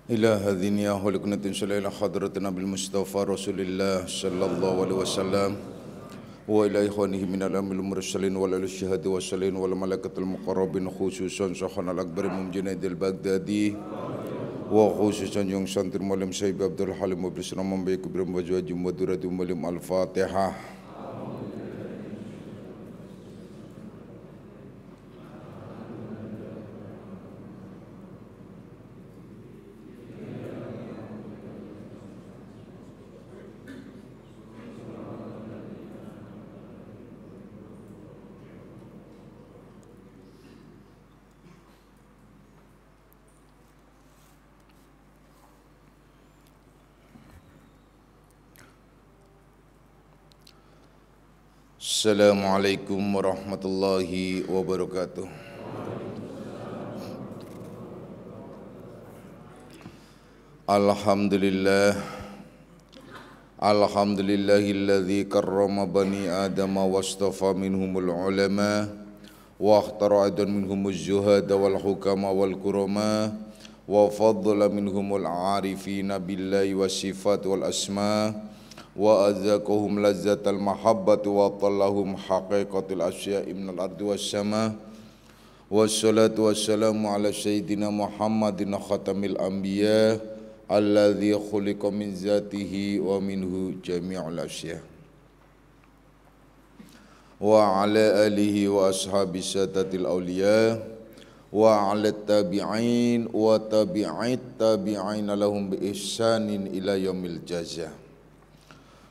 إلى هذه النية ولكنة صلى حضرتنا بالمصطفى رسول الله صلى الله عليه وسلم وإلى إخوانه من الأنبياء المرسلين والشهداء والصالحين والملائكة المقربين خصوصا شيخنا الأكبر إمام جنيد البغدادي وخصوصا yang santir Maulana Syekh Abdul Halim bin Sulaiman Baik Ibrahim Wajwaji Madurati Maulana Al-Fatihah. Assalamualaikum warahmatullahi wabarakatuh. Alhamdulillahilladzi karrama bani adama wastafa minhumul ulama wa akhtara aidan minhumuz zuhada wal hukama wal kurama wa faddala minhumul arifina billahi was sifat wal asma wa azaqahum lazzatal mahabbati wa tallahum haqiqatil asya'i minal ardi was sama wassalatu wassalamu ala sayyidina Muhammadin khatamil anbiya alladzi khuliqa min zatihi wa minhu jami'ul asya' wa ala alihi wa ashabi sadatil awliya wa ala tabi'in wa tabi'it tabi'in lahum bi ihsanin ila yaumil jazaa.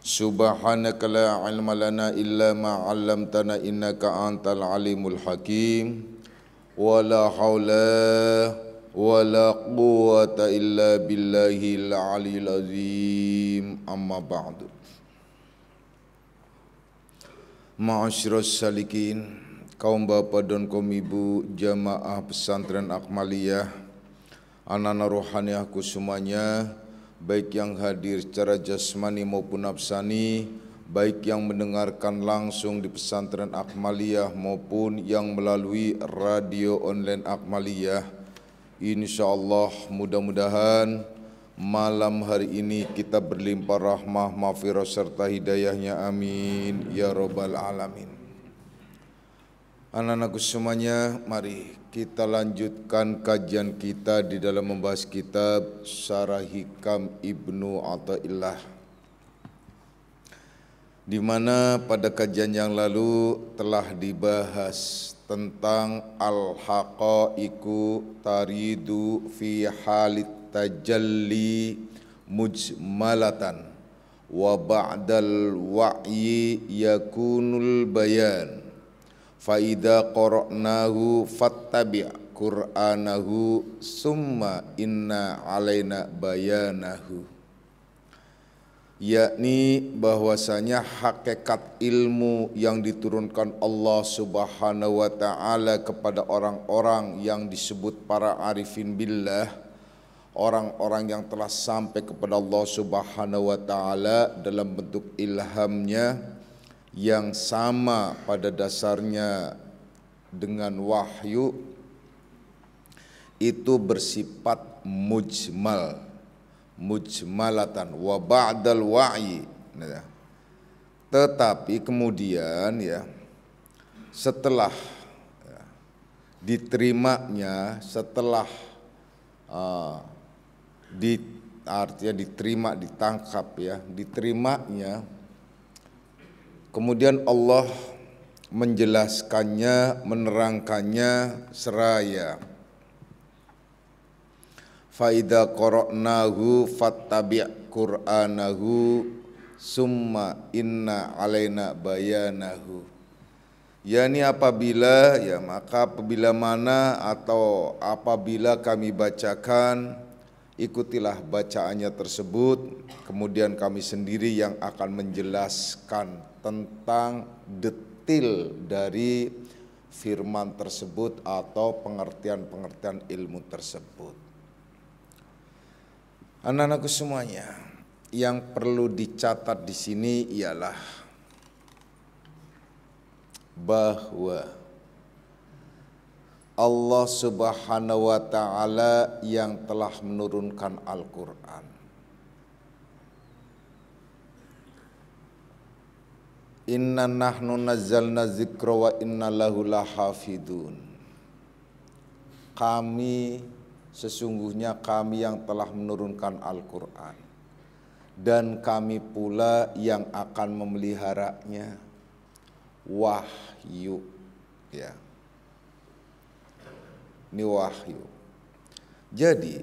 Subhanaka la ilma lana illa ma 'allamtana innaka antal alimul hakim wa la haula wa la quwwata illa billahil aliyil azim amma ba'du. Ma'asyiras salikin, kaum bapak dan kaum ibu jamaah pesantren Akmaliyah, anak-anak rohaniahku semuanya, baik yang hadir secara jasmani maupun nafsani, baik yang mendengarkan langsung di pesantren Akmaliyah maupun yang melalui radio online Akmaliyah. Insyaallah mudah-mudahan malam hari ini kita berlimpah rahmah, maghfirah serta hidayahnya, amin ya rabbal alamin. Anak-anakku semuanya, mari kita lanjutkan kajian kita di dalam membahas kitab Syarah Hikam Ibnu Athaillah, di mana pada kajian yang lalu telah dibahas tentang al-haqaiqu taridu fi halit tajalli mujmalatan wa ba'dal wa'yi yakunul bayan. Faida qara'nahu fattabi' qur'anahu summa inna alaina bayanahu, yakni bahwasanya hakikat ilmu yang diturunkan Allah Subhanahu wa taala kepada orang-orang yang disebut para arifin billah, orang-orang yang telah sampai kepada Allah Subhanahu wa taala dalam bentuk ilhamnya yang sama pada dasarnya dengan wahyu, itu bersifat mujmalatan wa ba'dal wa'yi. Tetapi kemudian setelah diterimanya, setelah artinya diterima, ditangkap diterimanya, kemudian Allah menjelaskannya, menerangkannya seraya. Faida qara'nahu fattabi' qur'anahu summa inna alaina bayanahu. Yani apabila mana atau apabila kami bacakan, ikutilah bacaannya tersebut, kemudian kami sendiri yang akan menjelaskan tentang detil dari firman tersebut atau pengertian-pengertian ilmu tersebut. Anak-anakku semuanya, yang perlu dicatat di sini ialah bahwa Allah Subhanahu wa ta'ala yang telah menurunkan Al-Quran. Inna nahnu nazzalna dzikra wa inna lahu lahafidun. Sesungguhnya kami yang telah menurunkan Al-Quran, dan kami pula yang akan memeliharanya. Wahyu, ya. Ini wahyu. Jadi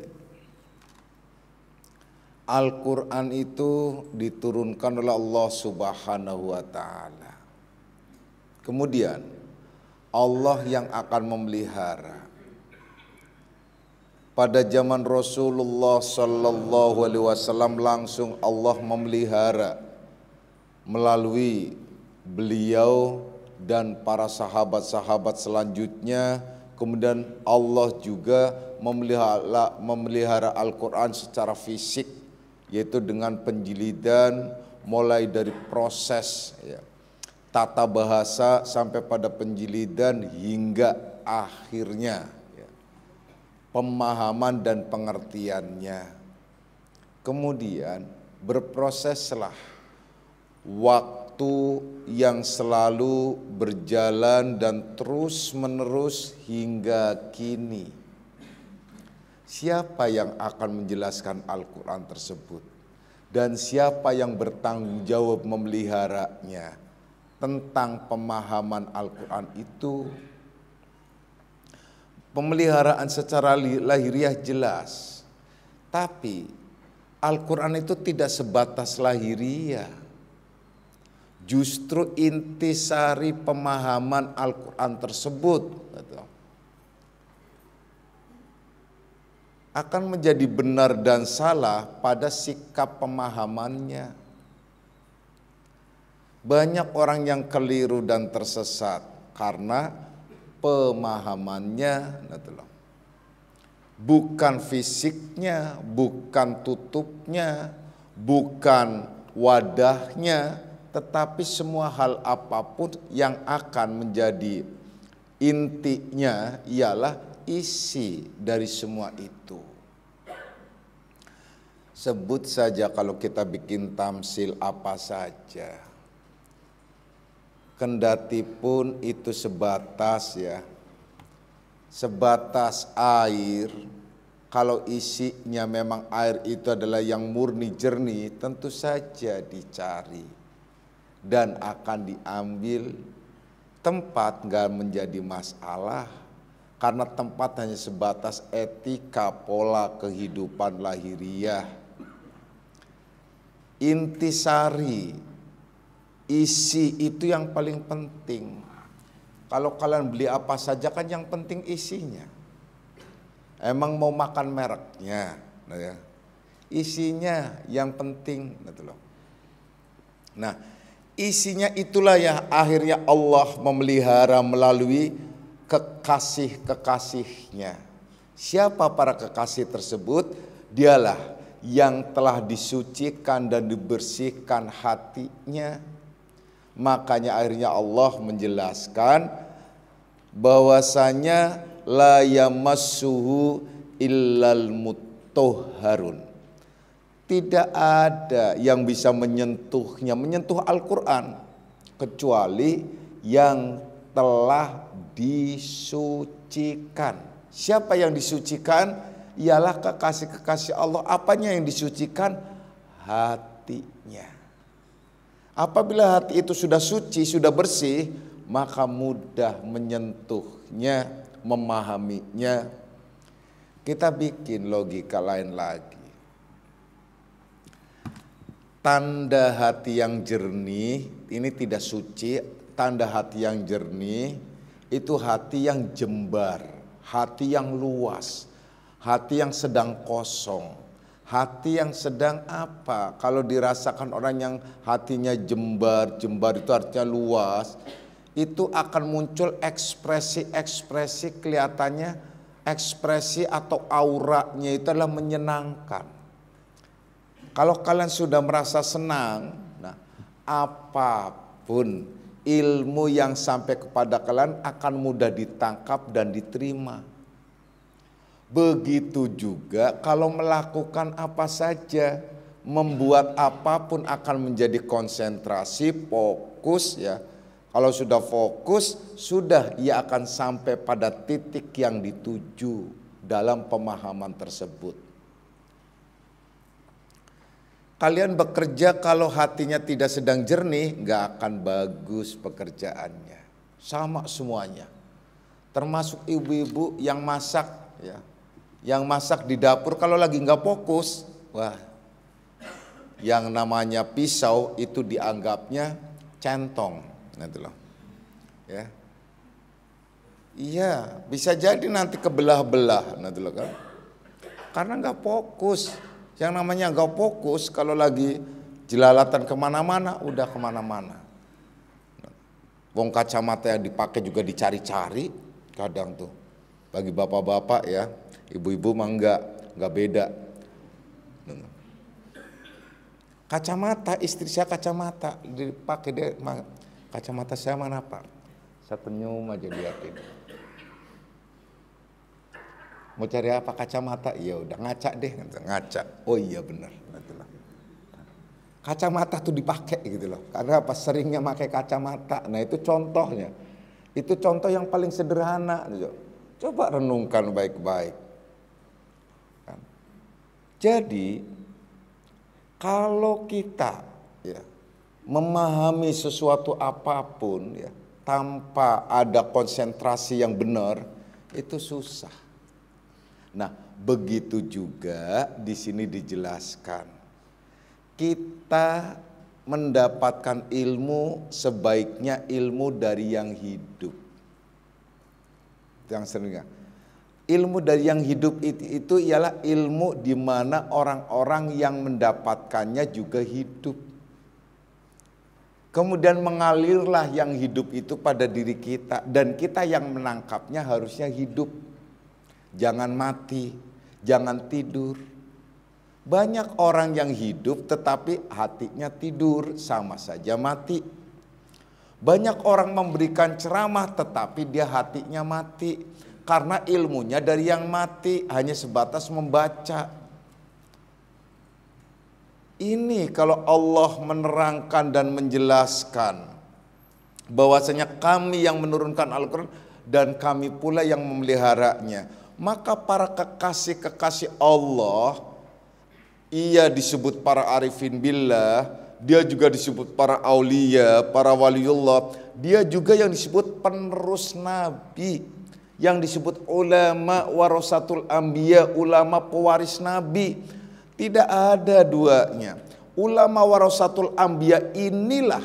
Al-Quran itu diturunkan oleh Allah Subhanahu wa ta'ala. Kemudian Allah yang akan memelihara. Pada zaman Rasulullah Sallallahu Alaihi Wasallam langsung Allah memelihara melalui beliau dan para sahabat-sahabat selanjutnya. Kemudian Allah juga memelihara Al-Quran secara fisik, yaitu dengan penjilidan mulai dari proses tata bahasa sampai pada penjilidan hingga akhirnya pemahaman dan pengertiannya. Kemudian berproseslah waktu yang selalu berjalan dan terus menerus hingga kini. Siapa yang akan menjelaskan Al-Quran tersebut? Dan siapa yang bertanggung jawab memeliharanya? Tentang pemahaman Al-Quran itu, pemeliharaan secara lahiriah jelas. Tapi Al-Quran itu tidak sebatas lahiriah. Justru intisari pemahaman Al-Quran tersebut akan menjadi benar dan salah pada sikap pemahamannya. Banyak orang yang keliru dan tersesat karena pemahamannya, bukan fisiknya, bukan tutupnya, bukan wadahnya, tetapi semua hal apapun yang akan menjadi intinya ialah isi dari semua itu. Sebut saja kalau kita bikin tamsil apa saja, kendati pun itu sebatas sebatas air. Kalau isinya memang air itu adalah yang murni jernih, tentu saja dicari dan akan diambil. Tempat nggak menjadi masalah, karena tempat hanya sebatas etika pola kehidupan lahiriah. Intisari, isi itu yang paling penting. Kalau kalian beli apa saja kan yang penting isinya. Emang mau makan mereknya, isinya yang penting, Nah, isinya itulah yang akhirnya Allah memelihara melalui kekasih-kekasihnya. Siapa para kekasih tersebut? Dialah yang telah disucikan dan dibersihkan hatinya. Makanya akhirnya Allah menjelaskan bahwasanya la yamassuhu illal mutahharun. Tidak ada yang bisa menyentuh Al-Quran kecuali yang telah disucikan. Siapa yang disucikan? Ialah kekasih-kekasih Allah. Apanya yang disucikan? Hatinya. Apabila hati itu sudah suci, sudah bersih, maka mudah menyentuhnya, memahaminya. Kita bikin logika lain lagi. Tanda hati yang jernih, ini tidak suci. Tanda hati yang jernih itu hati yang jembar, hati yang luas, hati yang sedang kosong, hati yang sedang apa? Kalau dirasakan orang yang hatinya jembar itu artinya luas, itu akan muncul ekspresi-ekspresi, kelihatannya ekspresi atau auranya itu adalah menyenangkan. Kalau kalian sudah merasa senang, nah apapun ilmu yang sampai kepada kalian akan mudah ditangkap dan diterima. Begitu juga kalau melakukan apa saja, membuat apapun akan menjadi konsentrasi, fokus ya. Kalau sudah fokus, sudah ia akan sampai pada titik yang dituju dalam pemahaman tersebut. Kalian bekerja kalau hatinya tidak sedang jernih, gak akan bagus pekerjaannya. Sama semuanya. Termasuk ibu-ibu yang masak ya. Yang masak di dapur kalau lagi gak fokus, wah, yang namanya pisau itu dianggapnya centong, gitu loh. Ya. Iya, bisa jadi nanti kebelah-belah, gitu loh kan. Karena nggak fokus. Yang namanya nggak fokus kalau lagi jelalatan kemana-mana, udah kemana-mana. Wong kacamata yang dipakai juga dicari-cari, kadang tuh. Bagi bapak-bapak ya, ibu-ibu mah nggak beda. Kacamata, istri saya kacamata dipakai dia, kacamata saya mana Pak? Saya senyum aja liatin. Mau cari apa kacamata? Ya udah ngaca deh, ngaca. Oh iya benar. Kacamata tuh dipakai gitu loh. Karena apa? Seringnya pakai kacamata. Nah itu contohnya. Itu contoh yang paling sederhana. Coba renungkan baik-baik. Jadi kalau kita ya, memahami sesuatu apapun ya, tanpa ada konsentrasi yang benar, itu susah. Nah, begitu juga di sini dijelaskan. Kita mendapatkan ilmu sebaiknya ilmu dari yang hidup. Yang seringnya. Ilmu dari yang hidup itu ialah ilmu di mana orang-orang yang mendapatkannya juga hidup. Kemudian mengalirlah yang hidup itu pada diri kita. Dan kita yang menangkapnya harusnya hidup. Jangan mati, jangan tidur. Banyak orang yang hidup tetapi hatinya tidur, sama saja mati. Banyak orang memberikan ceramah tetapi dia hatinya mati. Karena ilmunya dari yang mati, hanya sebatas membaca. Ini kalau Allah menerangkan dan menjelaskan bahwasanya kami yang menurunkan Al-Quran dan kami pula yang memeliharanya. Maka para kekasih-kekasih Allah, ia disebut para arifin billah, dia juga disebut para aulia, para waliullah, dia juga yang disebut penerus Nabi. Yang disebut ulama warasatul anbiya, ulama pewaris Nabi. Tidak ada duanya. Ulama warasatul anbiya inilah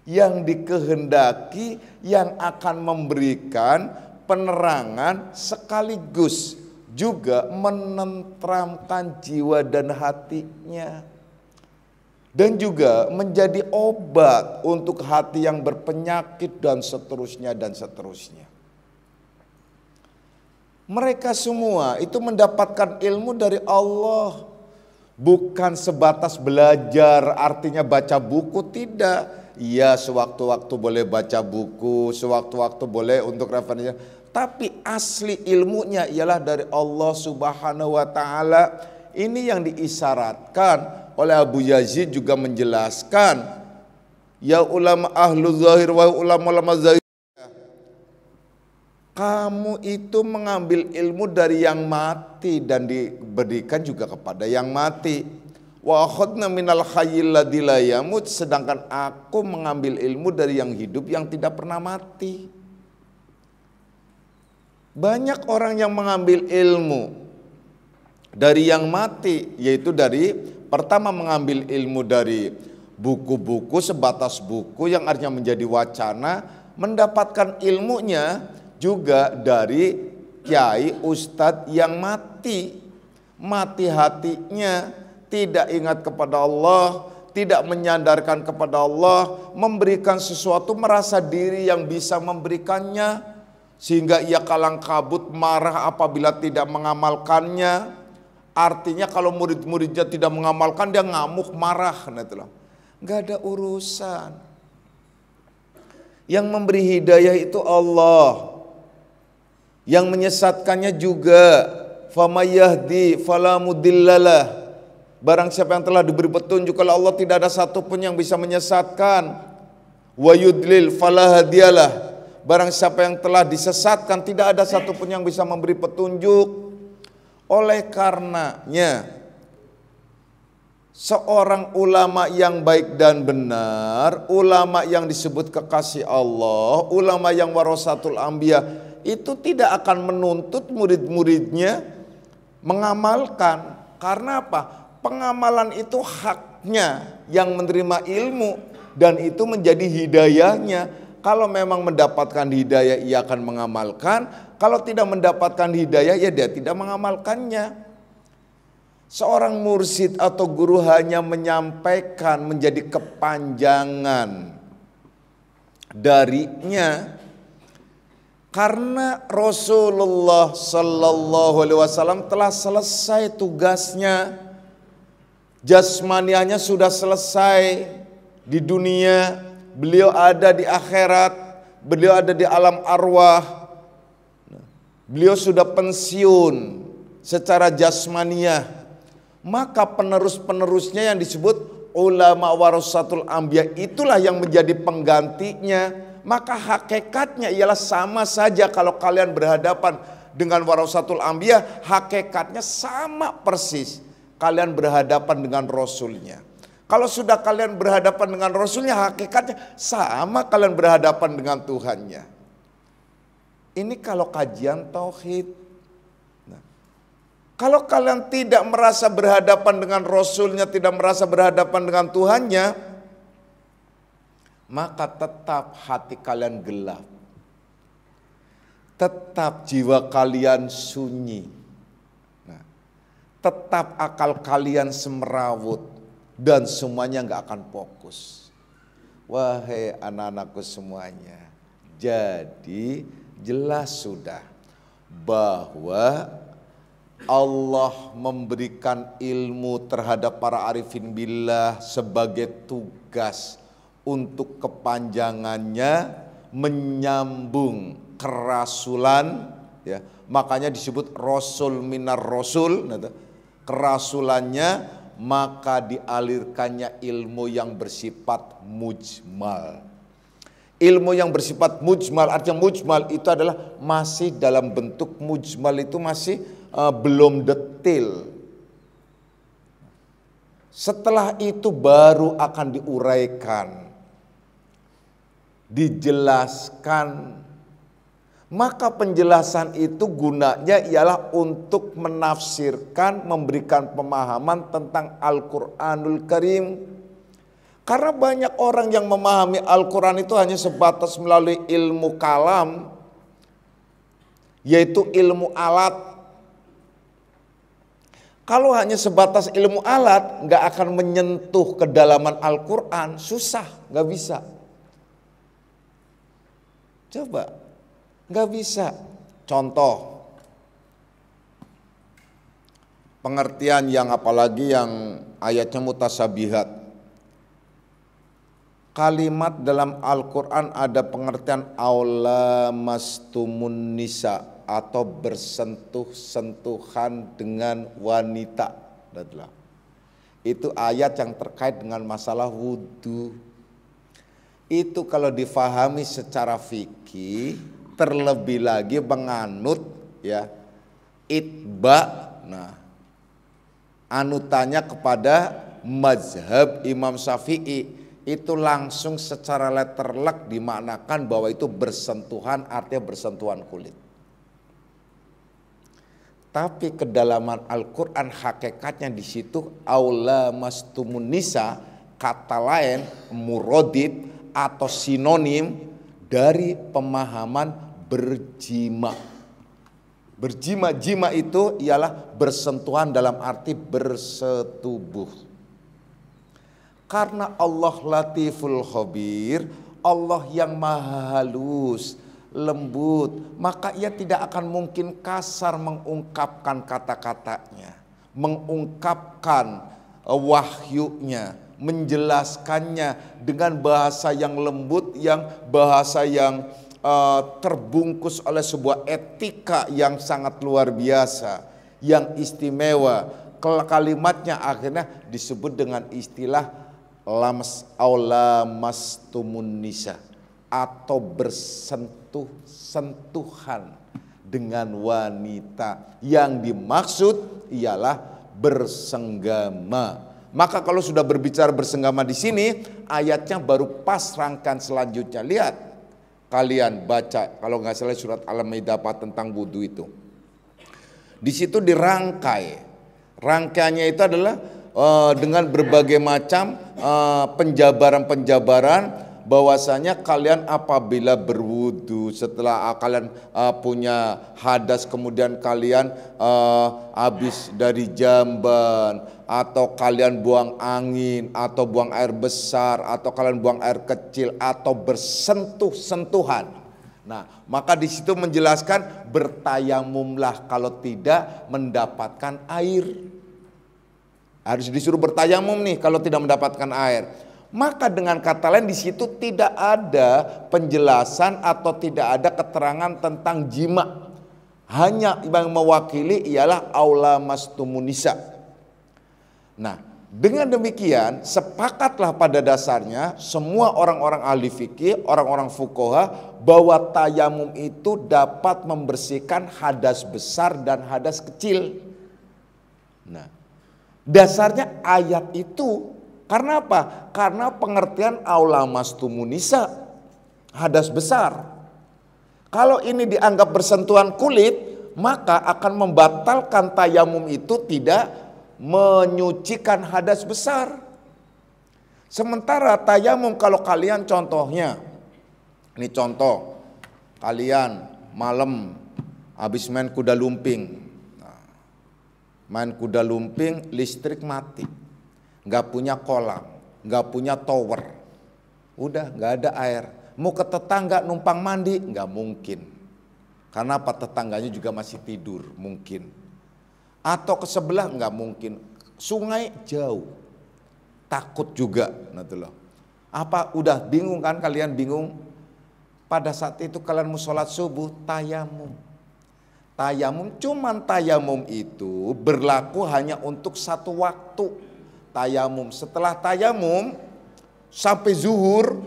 yang dikehendaki yang akan memberikan penerangan sekaligus juga menenteramkan jiwa dan hatinya. Dan juga menjadi obat untuk hati yang berpenyakit dan seterusnya dan seterusnya. Mereka semua itu mendapatkan ilmu dari Allah. Bukan sebatas belajar artinya baca buku, tidak. Ya sewaktu-waktu boleh baca buku, sewaktu-waktu boleh untuk referensi. Tapi asli ilmunya ialah dari Allah Subhanahu wa ta'ala. Ini yang diisyaratkan oleh Abu Yazid juga menjelaskan. Ya ulama ahlu zahir wa ulama zahir. Kamu itu mengambil ilmu dari yang mati dan diberikan juga kepada yang mati. Wa akhadna minal hayyil ladzi la yamut, sedangkan aku mengambil ilmu dari yang hidup yang tidak pernah mati. Banyak orang yang mengambil ilmu dari yang mati, yaitu dari pertama mengambil ilmu dari buku-buku, sebatas buku yang artinya menjadi wacana, mendapatkan ilmunya juga dari kiai ustadz yang mati hatinya, tidak ingat kepada Allah, tidak menyandarkan kepada Allah, memberikan sesuatu merasa diri yang bisa memberikannya, sehingga ia kalang kabut marah apabila tidak mengamalkannya. Artinya kalau murid-muridnya tidak mengamalkan dia ngamuk marah, nggak ada urusan. Yang memberi hidayah itu Allah. Yang menyesatkannya juga. Famayahdi falamudillalah. Barang siapa yang telah diberi petunjuk oleh Allah, tidak ada satupun yang bisa menyesatkan. Wa yudlil falahadiyalah. Barang siapa yang telah disesatkan, tidak ada satupun yang bisa memberi petunjuk. Oleh karenanya, seorang ulama yang baik dan benar, ulama yang disebut kekasih Allah, ulama yang warasatul anbiya, itu tidak akan menuntut murid-muridnya mengamalkan. Karena apa? Pengamalan itu haknya yang menerima ilmu, dan itu menjadi hidayahnya. Kalau memang mendapatkan hidayah, ia akan mengamalkan. Kalau tidak mendapatkan hidayah, ya dia tidak mengamalkannya. Seorang mursyid atau guru hanya menyampaikan, menjadi kepanjangan darinya. Karena Rasulullah Sallallahu Alaihi Wasallam telah selesai tugasnya, jasmanianya sudah selesai di dunia, beliau ada di akhirat, beliau ada di alam arwah, beliau sudah pensiun secara jasmaniah. Maka penerus-penerusnya yang disebut ulama warasatul anbiya itulah yang menjadi penggantinya. Maka hakikatnya ialah sama saja kalau kalian berhadapan dengan warasatul anbiya, hakikatnya sama persis. Kalian berhadapan dengan Rasulnya. Kalau sudah kalian berhadapan dengan Rasulnya, hakikatnya sama kalian berhadapan dengan Tuhannya. Ini kalau kajian tauhid. Nah, kalau kalian tidak merasa berhadapan dengan Rasulnya, tidak merasa berhadapan dengan Tuhannya, maka tetap hati kalian gelap. Tetap jiwa kalian sunyi. Nah, tetap akal kalian semerawut. Dan semuanya nggak akan fokus. Wahai anak-anakku semuanya. Jadi jelas sudah bahwa Allah memberikan ilmu terhadap para arifin billah sebagai tugas untuk kepanjangannya menyambung kerasulan, ya. Makanya disebut rasul minar rasul, kerasulannya, maka dialirkannya ilmu yang bersifat mujmal. Ilmu yang bersifat mujmal, artinya mujmal itu adalah masih dalam bentuk mujmal, itu masih belum detail. Setelah itu baru akan diuraikan, dijelaskan. Maka penjelasan itu gunanya ialah untuk menafsirkan, memberikan pemahaman tentang Al-Quranul Karim. Karena banyak orang yang memahami Al-Quran itu hanya sebatas melalui ilmu kalam, yaitu ilmu alat. Kalau hanya sebatas ilmu alat, nggak akan menyentuh kedalaman Al-Quran, susah, nggak bisa. Coba, nggak bisa. Contoh, pengertian yang apalagi yang ayatnya mutasabihat. Kalimat dalam Al-Quran ada pengertian aula mastumun nisa, atau bersentuh-sentuhan dengan wanita. Itu ayat yang terkait dengan masalah wudhu. Itu kalau difahami secara fikih, terlebih lagi menganut ya itba, nah anutannya kepada mazhab Imam Syafi'i, itu langsung secara letterlek dimaknakan bahwa itu bersentuhan, artinya bersentuhan kulit. Tapi kedalaman Al-Quran hakikatnya di situ aula mastumun nisa, kata lain murodid atau sinonim dari pemahaman berjima. Berjima-jima itu ialah bersentuhan dalam arti bersetubuh. Karena Allah latiful khabir, Allah yang maha halus, lembut, maka ia tidak akan mungkin kasar mengungkapkan kata-katanya, mengungkapkan wahyunya, menjelaskannya dengan bahasa yang lembut, yang bahasa yang terbungkus oleh sebuah etika yang sangat luar biasa, yang istimewa. Kalimatnya akhirnya disebut dengan istilah lamastumun nisa, atau bersentuhan dengan wanita. Yang dimaksud ialah bersenggama. Maka kalau sudah berbicara bersenggama di sini, ayatnya baru pas rangkaian selanjutnya. Lihat, kalian baca kalau nggak salah surat Al-Maidah tentang wudhu itu. Di situ dirangkai. Rangkaiannya itu adalah dengan berbagai macam penjabaran-penjabaran bahwasanya kalian apabila berwudu, setelah kalian punya hadas, kemudian kalian habis dari jamban, atau kalian buang angin, atau buang air besar, atau kalian buang air kecil, atau bersentuhan. Nah, maka di situ menjelaskan bertayamumlah kalau tidak mendapatkan air. Harus disuruh bertayamum nih kalau tidak mendapatkan air. Maka dengan kata lain di situ tidak ada penjelasan atau tidak ada keterangan tentang jima. Hanya yang mewakili ialah aula mastumun nisa. Nah, dengan demikian sepakatlah pada dasarnya semua orang-orang ahli fikih, orang-orang fuqaha, bahwa tayamum itu dapat membersihkan hadas besar dan hadas kecil. Nah, dasarnya ayat itu. Karena apa? Karena pengertian aula mastumun nisa, hadas besar. Kalau ini dianggap bersentuhan kulit, maka akan membatalkan tayamum itu tidak menyucikan hadas besar. Sementara tayamum kalau kalian contohnya, ini contoh, kalian malam habis main kuda lumping. Main kuda lumping, listrik mati, nggak punya kolam, nggak punya tower, udah nggak ada air. Mau ke tetangga numpang mandi nggak mungkin, karena apa? Tetangganya juga masih tidur mungkin. Atau ke sebelah nggak mungkin, sungai jauh, takut juga. Apa udah bingung kan kalian, bingung? Pada saat itu kalian mau sholat subuh, tayamum. Tayamum, cuman tayamum itu berlaku hanya untuk satu waktu. Tayamum, setelah tayamum sampai zuhur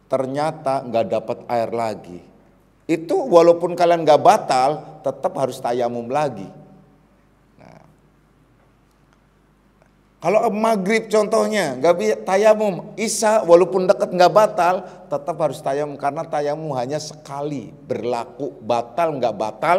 ternyata nggak dapat air lagi. Itu walaupun kalian nggak batal, tetap harus tayamum lagi. Nah, kalau maghrib contohnya nggak bisa tayamum, isya walaupun dekat nggak batal, tetap harus tayamum karena tayamum hanya sekali berlaku. Batal nggak batal,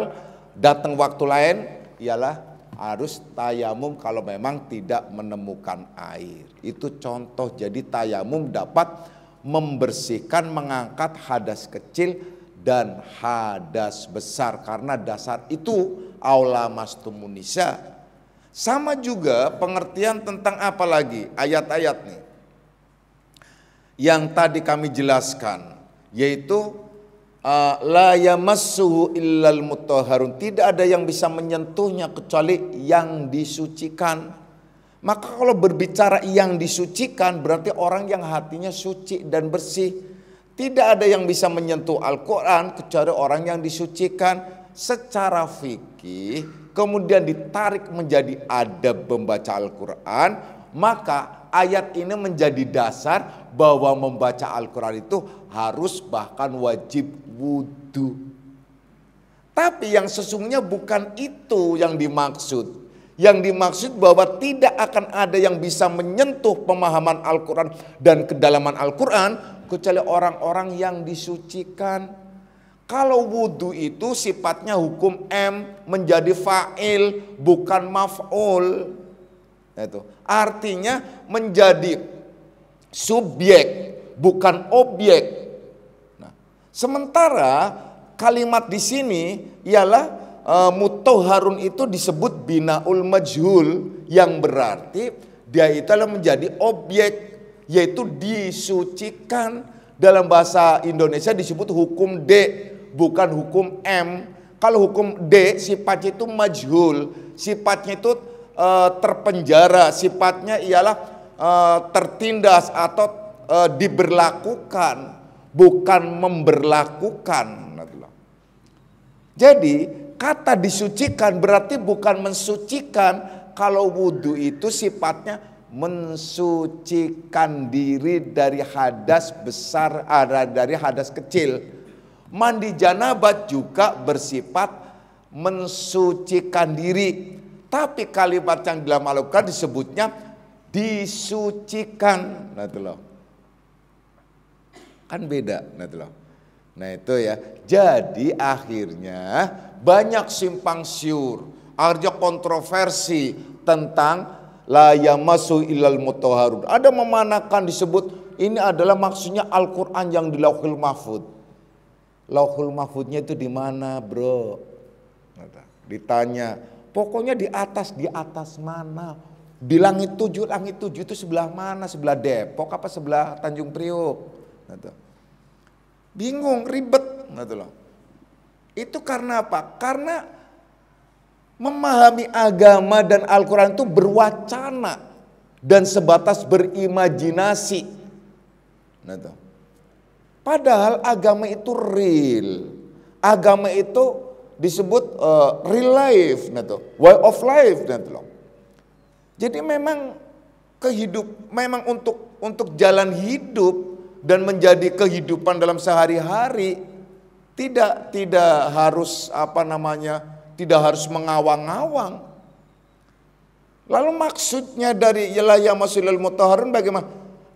datang waktu lain ialah harus tayamum kalau memang tidak menemukan air. Itu contoh. Jadi tayamum dapat membersihkan, mengangkat hadas kecil dan hadas besar, karena dasar itu aula mastumun nisa. Sama juga pengertian tentang apa lagi ayat-ayat nih yang tadi kami jelaskan, yaitu la yamassuhu illal mutahharun, tidak ada yang bisa menyentuhnya kecuali yang disucikan. Maka kalau berbicara yang disucikan berarti orang yang hatinya suci dan bersih. Tidak ada yang bisa menyentuh Al-Quran kecuali orang yang disucikan secara fikih, kemudian ditarik menjadi adab membaca Al-Quran. Maka ayat ini menjadi dasar bahwa membaca Al-Quran itu harus bahkan wajib wudhu. Tapi yang sesungguhnya bukan itu yang dimaksud. Yang dimaksud bahwa tidak akan ada yang bisa menyentuh pemahaman Al-Quran dan kedalaman Al-Quran kecuali orang-orang yang disucikan. Kalau wudhu itu sifatnya hukum menjadi fa'il bukan maf'ul. Itu artinya menjadi subjek bukan objek. Nah, sementara kalimat di sini ialah mutahharun itu disebut binaul majhul, yang berarti dia itu adalah menjadi objek, yaitu disucikan. Dalam bahasa Indonesia disebut hukum D bukan hukum M. Kalau hukum D sifatnya itu majhul, sifatnya itu terpenjara, sifatnya ialah tertindas atau diberlakukan, bukan memberlakukan. Jadi kata disucikan berarti bukan mensucikan. Kalau wudhu itu sifatnya mensucikan diri dari hadas besar, dari hadas kecil. Mandi janabat juga bersifat mensucikan diri. Tapi kalimat yang dalam Al-Quran disebutnya disucikan. Kan beda. Nah itu ya. Jadi akhirnya banyak simpang siur, akhirnya kontroversi tentang la yamassu illal mutahharun. Ada memanakan disebut ini adalah maksudnya Al-Quran yang di Lauhul Mahfud. Lauhul Mahfudnya itu di mana, bro? Ditanya, pokoknya di atas mana? Di langit 7 itu sebelah mana? Sebelah Depok apa sebelah Tanjung Priok? Bingung, ribet. Itu karena apa? Karena memahami agama dan Al-Quran itu berwacana dan sebatas berimajinasi. Padahal agama itu real. Agama itu disebut real life, way of life. Jadi memang memang untuk jalan hidup dan menjadi kehidupan dalam sehari-hari tidak harus tidak harus mengawang-awang. Lalu maksudnya dari la yamassu illal mutahharun bagaimana?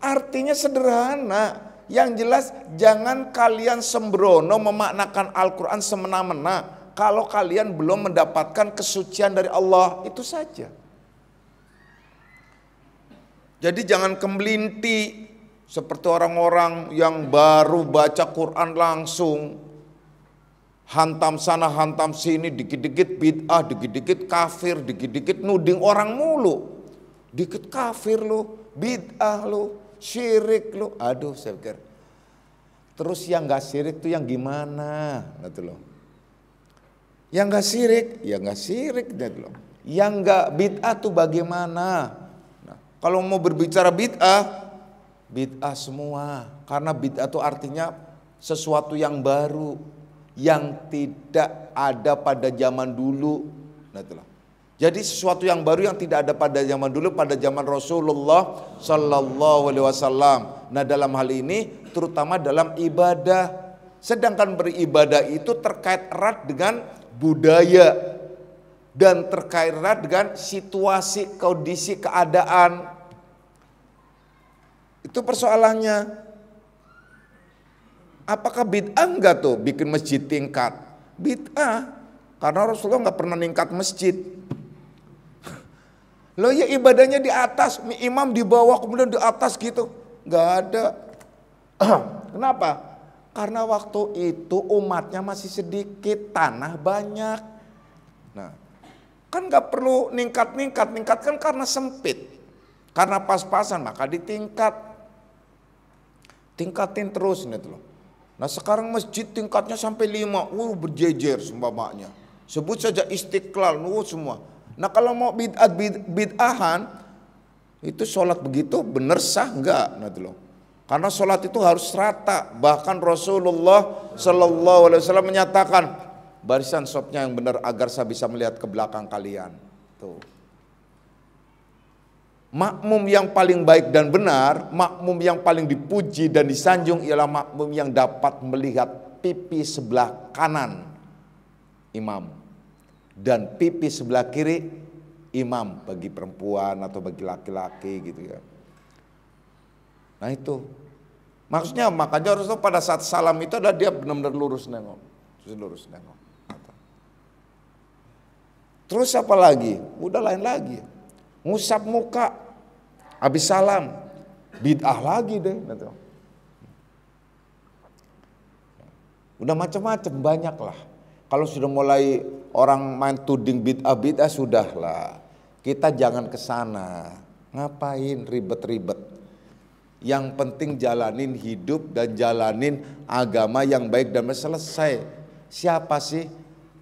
Artinya sederhana. Yang jelas jangan kalian sembrono memaknakan Al-Quran semena-mena kalau kalian belum mendapatkan kesucian dari Allah, itu saja. Jadi jangan kemelinti seperti orang-orang yang baru baca Quran langsung hantam sana hantam sini, dikit-dikit bid'ah, dikit-dikit kafir, dikit-dikit nuding orang mulu. Dikit kafir lu, bid'ah lu, syirik lu. Aduh, saya pikir. Terus yang gak syirik tuh yang gimana? Yang gak sirik, ya gak sirik. Yang gak bid'ah tuh bagaimana? Nah, kalau mau berbicara bid'ah semua. Karena bid'ah itu artinya sesuatu yang baru, yang tidak ada pada zaman dulu. Jadi sesuatu yang baru yang tidak ada pada zaman dulu, pada zaman Rasulullah Sallallahu Alaihi Wasallam. Nah dalam hal ini terutama dalam ibadah. Sedangkan beribadah itu terkait erat dengan budaya dan terkait erat dengan situasi, kondisi, keadaan. Itu persoalannya. Apakah bid'ah enggak tuh bikin masjid tingkat? Bid'ah. Karena Rasulullah enggak pernah ningkat masjid. Loh ya ibadahnya di atas, imam di bawah kemudian di atas gitu. Enggak ada. Kenapa? Karena waktu itu umatnya masih sedikit, tanah banyak. Nah, kan enggak perlu ningkat kan karena sempit. Karena pas-pasan maka tingkatin terus gitu loh. Nah sekarang masjid tingkatnya sampai 5, berjejer sembamanya. Sebut saja Istiqlal, semua. Nah kalau mau bid'ahan, itu sholat begitu benar sah enggak? Karena sholat itu harus rata. Bahkan Rasulullah Sallallahu Alaihi Wasallam menyatakan, barisan sopnya yang benar agar saya bisa melihat ke belakang kalian. Tuh. Makmum yang paling baik dan benar, makmum yang paling dipuji dan disanjung ialah makmum yang dapat melihat pipi sebelah kanan imam dan pipi sebelah kiri imam bagi perempuan atau bagi laki-laki gitu ya. Nah itu maksudnya, makanya Rasulullah pada saat salam itu adalah dia benar-benar lurus nengok. Terus apa lagi? Udah lain lagi. Ngusap muka habis salam, bid'ah lagi deh. Udah macam-macam banyak lah. Kalau sudah mulai orang main tuding bid'ah sudahlah. Kita jangan ke sana. Ngapain ribet-ribet? Yang penting jalanin hidup dan jalanin agama yang baik dan selesai. Siapa sih?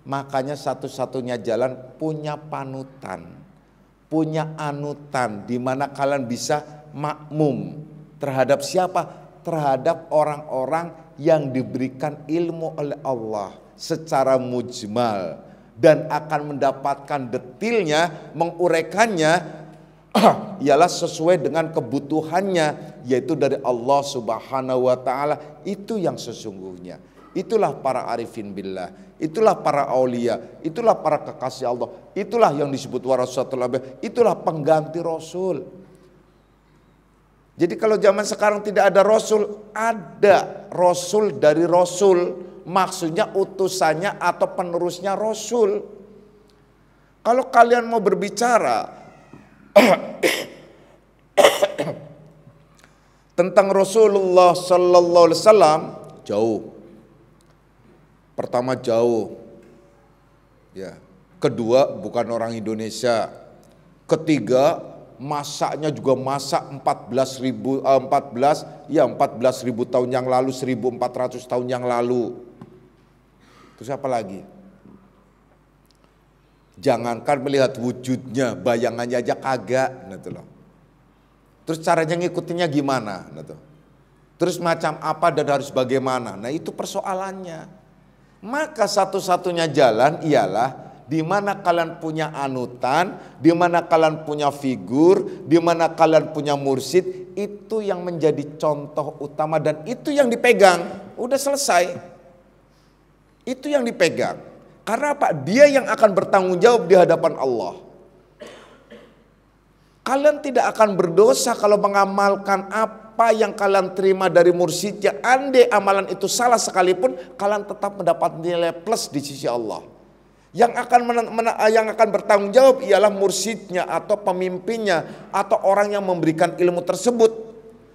Makanya satu-satunya jalan punya panutan, punya anutan, di mana kalian bisa makmum. Terhadap siapa? Terhadap orang-orang yang diberikan ilmu oleh Allah secara mujmal dan akan mendapatkan detailnya, menguraikannya ialah sesuai dengan kebutuhannya, yaitu dari Allah Subhanahu wa taala. Itu yang sesungguhnya. Itulah para arifin billah, itulah para aulia, itulah para kekasih Allah, itulah yang disebut warasatul anbiya, itulah pengganti rasul. Jadi kalau zaman sekarang tidak ada rasul dari rasul, maksudnya utusannya atau penerusnya rasul. Kalau kalian mau berbicara tentang Rasulullah sallallahu alaihi wasallam, jauh. Pertama jauh. Ya. Kedua bukan orang Indonesia. Ketiga masaknya juga masak 14.000 tahun yang lalu, 1.400 tahun yang lalu. Terus apa lagi? Jangankan melihat wujudnya, bayangannya aja kagak, gitu loh. Terus caranya ngikutinnya gimana, gitu. Terus macam apa dan harus bagaimana? Nah, itu persoalannya. Maka satu-satunya jalan ialah di mana kalian punya anutan, di mana kalian punya figur, di mana kalian punya mursyid, itu yang menjadi contoh utama dan itu yang dipegang. Udah selesai. Itu yang dipegang. Karena apa? Dia yang akan bertanggung jawab di hadapan Allah. Kalian tidak akan berdosa kalau mengamalkan apa yang kalian terima dari mursyidnya. Andai amalan itu salah sekalipun, kalian tetap mendapat nilai plus di sisi Allah. Yang akan bertanggung jawab ialah mursyidnya atau pemimpinnya atau orang yang memberikan ilmu tersebut.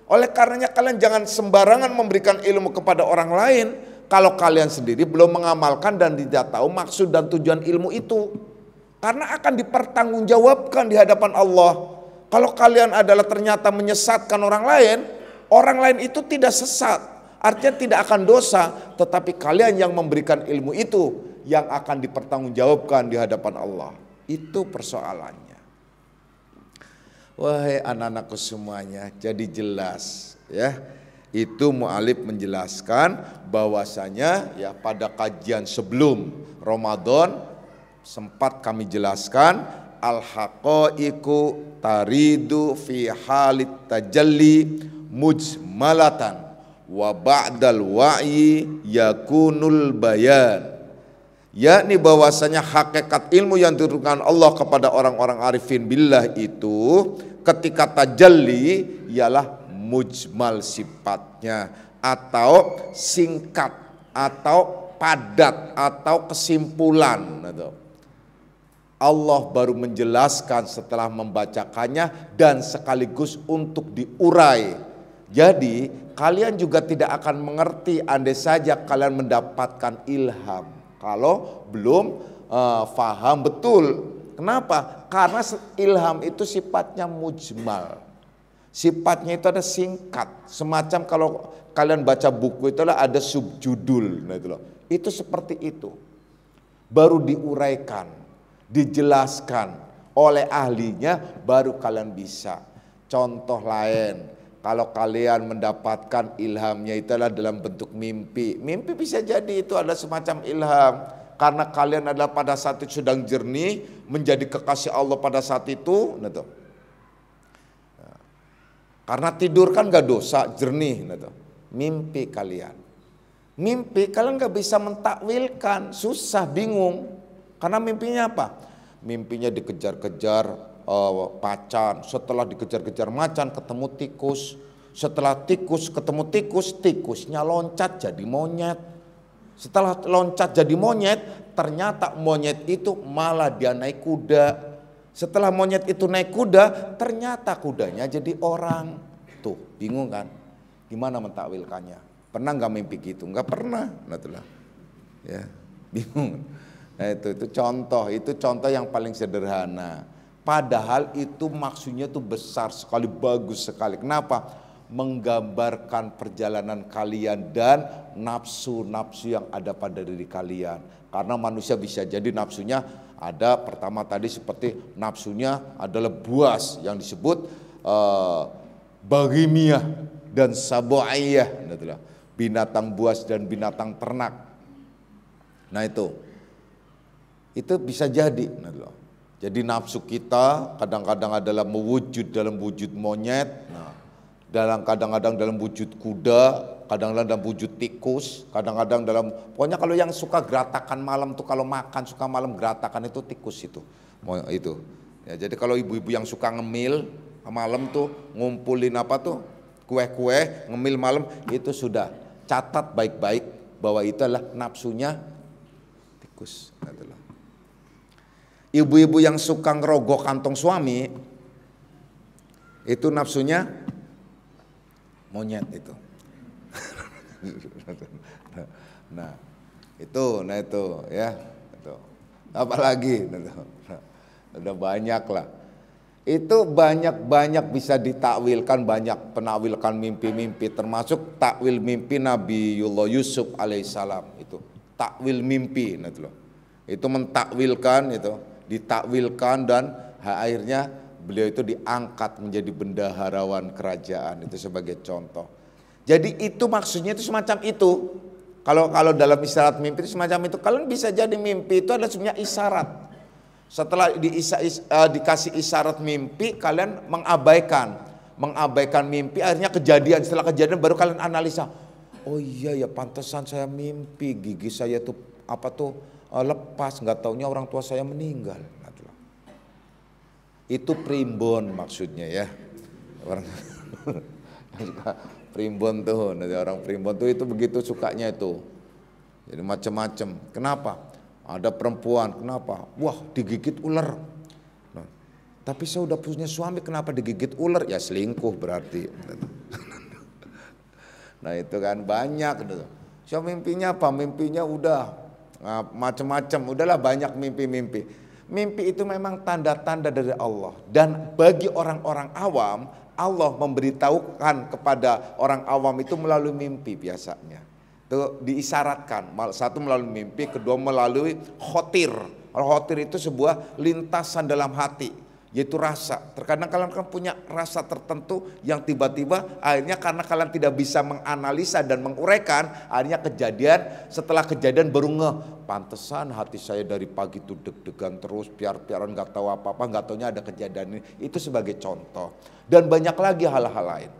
Oleh karenanya kalian jangan sembarangan memberikan ilmu kepada orang lain kalau kalian sendiri belum mengamalkan dan tidak tahu maksud dan tujuan ilmu itu. Karena akan dipertanggungjawabkan di hadapan Allah. Kalau kalian adalah ternyata menyesatkan orang lain itu tidak sesat. Artinya tidak akan dosa, tetapi kalian yang memberikan ilmu itu yang akan dipertanggungjawabkan di hadapan Allah. Itu persoalannya. Wahai anak-anakku semuanya, jadi jelas ya. Itu mu'alif menjelaskan bahwasanya ya pada kajian sebelum Ramadan sempat kami jelaskan al-haqaiqu taridu fi halit tajalli mujmalatan wa ba'dal wa'yi yakunul bayan. Yakni bahwasanya hakikat ilmu yang diturunkan Allah kepada orang-orang arifin billah itu ketika tajalli ialah mujmal sifatnya atau singkat atau padat atau kesimpulan. Allah baru menjelaskan setelah membacakannya dan sekaligus untuk diurai. Jadi kalian juga tidak akan mengerti andai saja kalian mendapatkan ilham kalau belum faham betul. Kenapa? Karena ilham itu sifatnya mujmal. Sifatnya itu ada singkat. Semacam kalau kalian baca buku itu ada subjudul. Nah, itu seperti itu. Baru diuraikan, dijelaskan oleh ahlinya, baru kalian bisa. Contoh lain, kalau kalian mendapatkan ilhamnya itu adalah dalam bentuk mimpi. Mimpi bisa jadi itu ada semacam ilham. Karena kalian adalah pada saat itu sedang jernih, menjadi kekasih Allah pada saat itu. Karena tidur kan gak dosa, jernih. Mimpi kalian. Mimpi kalian gak bisa mentakwilkan, susah, bingung. Karena mimpinya apa? Mimpinya dikejar-kejar macan, setelah dikejar-kejar macan ketemu tikus, setelah tikus ketemu tikus, tikusnya loncat jadi monyet, setelah loncat jadi monyet ternyata monyet itu malah dia naik kuda, setelah monyet itu naik kuda ternyata kudanya jadi orang. Tuh bingung kan, gimana mentakwilkannya? Pernah nggak mimpi gitu? Nggak pernah, ya bingung. Nah itu contoh yang paling sederhana. Padahal itu maksudnya tuh besar sekali, bagus sekali. Kenapa? Menggambarkan perjalanan kalian dan nafsu-nafsu yang ada pada diri kalian. Karena manusia bisa jadi nafsunya ada pertama tadi seperti nafsunya adalah buas yang disebut baghimiyah dan sabu'iyah, binatang buas dan binatang ternak. Nah itu bisa jadi. Jadi nafsu kita kadang-kadang adalah mewujud dalam wujud monyet, kadang-kadang dalam wujud kuda, kadang-kadang dalam wujud tikus, kadang-kadang dalam, pokoknya kalau yang suka geratakan malam tuh, kalau makan suka malam geratakan itu tikus itu. Ya, jadi kalau ibu-ibu yang suka ngemil malam tuh, ngumpulin apa tuh, kue-kue, ngemil malam, itu sudah catat baik-baik bahwa itu adalah nafsunya tikus. Ibu-ibu yang suka ngerogok kantong suami, itu nafsunya monyet itu. Nah itu ya. Apalagi udah banyak lah. Itu banyak bisa ditakwilkan, banyak penakwilkan mimpi-mimpi, termasuk takwil mimpi Nabiullah Yusuf alaihissalam. Itu takwil mimpi, itu mentakwilkan, itu ditakwilkan, dan akhirnya beliau itu diangkat menjadi bendaharawan kerajaan, itu sebagai contoh. Jadi itu maksudnya itu semacam itu. Kalau dalam isyarat mimpi itu semacam itu. Kalian bisa jadi mimpi itu adalah sebenarnya isyarat. Setelah dikasih isyarat mimpi, kalian mengabaikan mimpi, akhirnya kejadian. Setelah kejadian baru kalian analisa. Oh iya ya, pantesan saya mimpi gigi saya tuh lepas, nggak taunya orang tua saya meninggal. Itu primbon maksudnya ya. Orang primbon tuh, orang primbon tuh itu begitu sukanya itu. Jadi macam-macam. Kenapa? Ada perempuan, kenapa? Wah, digigit ular. Nah, tapi saya udah punya suami, kenapa digigit ular? Ya selingkuh berarti. Nah itu kan banyak. So mimpinya apa? Mimpinya udah macam-macam. Udahlah banyak mimpi-mimpi. Mimpi itu memang tanda-tanda dari Allah. Dan bagi orang-orang awam, Allah memberitahukan kepada orang awam itu melalui mimpi biasanya. Itu diisyaratkan. Satu melalui mimpi, kedua melalui khotir. Khotir itu sebuah lintasan dalam hati, yaitu rasa. Terkadang kalian kan punya rasa tertentu yang tiba-tiba akhirnya karena kalian tidak bisa menganalisa dan menguraikan, akhirnya setelah kejadian baru pantesan hati saya dari pagi itu deg-degan terus, piar-piaran nggak tahu apa-apa, nggak taunya ada kejadian ini. Itu sebagai contoh. Dan banyak lagi hal-hal lain.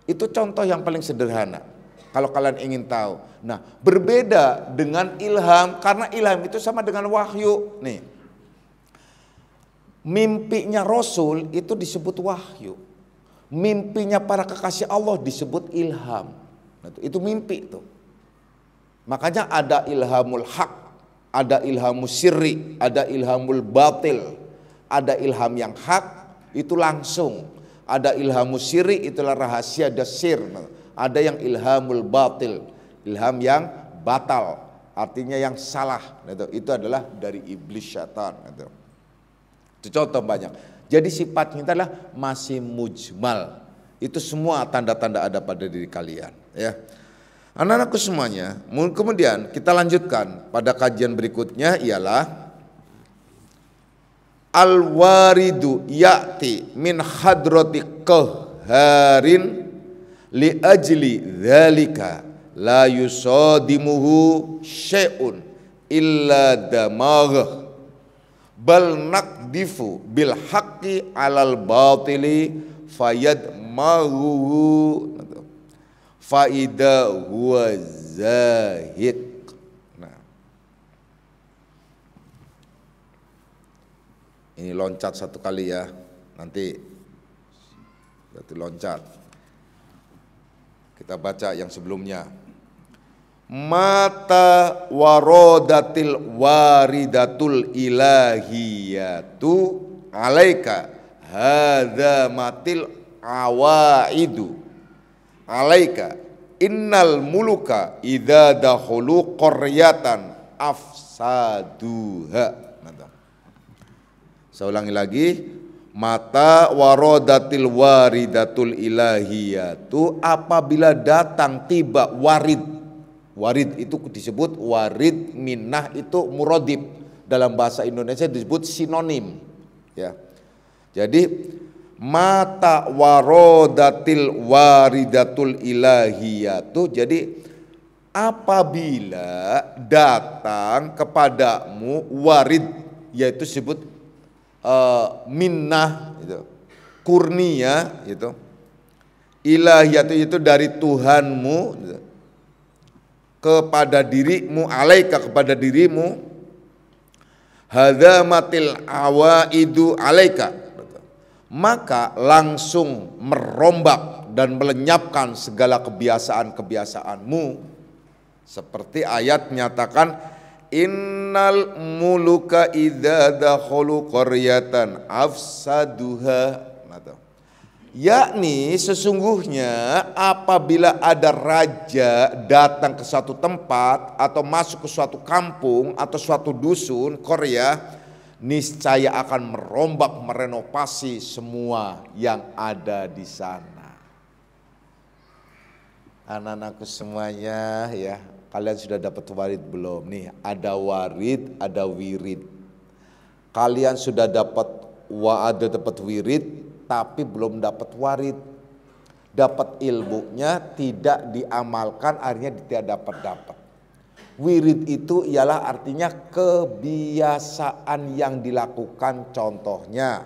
Itu contoh yang paling sederhana. Kalau kalian ingin tahu. Nah, berbeda dengan ilham, karena ilham itu sama dengan wahyu. Nih, mimpinya Rasul itu disebut wahyu. Mimpinya para kekasih Allah disebut ilham. Nah, itu mimpi itu. Makanya ada ilhamul haq, ada ilhamul sirri, ada ilhamul batil. Ada ilham yang hak, itu langsung. Ada ilhamul sirri, itulah rahasia dasir. Ada yang ilhamul batil, ilham yang batal, artinya yang salah. Itu adalah dari iblis, syaitan. Itu contoh banyak. Jadi sifatnya adalah masih mujmal. Itu semua tanda-tanda ada pada diri kalian. Ya, anak-anakku semuanya. Kemudian kita lanjutkan pada kajian berikutnya ialah al-waridu ya'ti min hadrati qahharin li ajli dzalika la yusadimuhu syai'un illa damagh bal naqdifu bil haqqi alal batili fayadmaghu faida huwa zahid. Ini loncat satu kali ya, nanti loncat. Kita baca yang sebelumnya. Mata warodatil waridatul ilahiyatu alaika hadza matil awaidu alaika innal muluka idza dakhulu qaryatan afsaduha. Saya ulangi lagi, mata warodatil waridatul ilahiyatu, apabila datang tiba warid. Warid itu disebut warid, minnah itu muradib. Dalam bahasa Indonesia disebut sinonim. Ya. Jadi mata warodatil waridatul ilahiyatu. Jadi apabila datang kepadamu warid, yaitu sebut minnah itu, kurnia itu, ilahiyatu itu dari Tuhanmu gitu, kepada dirimu, alaika kepada dirimu, hadamatil awaidu alaika, maka langsung merombak dan melenyapkan segala kebiasaan-kebiasaanmu. Seperti ayat menyatakan, innal muluka idza dakhalu qaryatan afsaduha. Yakni sesungguhnya apabila ada raja datang ke suatu tempat atau masuk ke suatu kampung atau suatu dusun, Korea, niscaya akan merombak, merenovasi semua yang ada di sana. Anak-anakku semuanya ya, kalian sudah dapat warid belum nih? Ada warid, ada wirid. Kalian sudah dapat wirid, tapi belum dapat warid. Dapat ilmunya tidak diamalkan, akhirnya tidak dapat. Wirid itu ialah artinya kebiasaan yang dilakukan, contohnya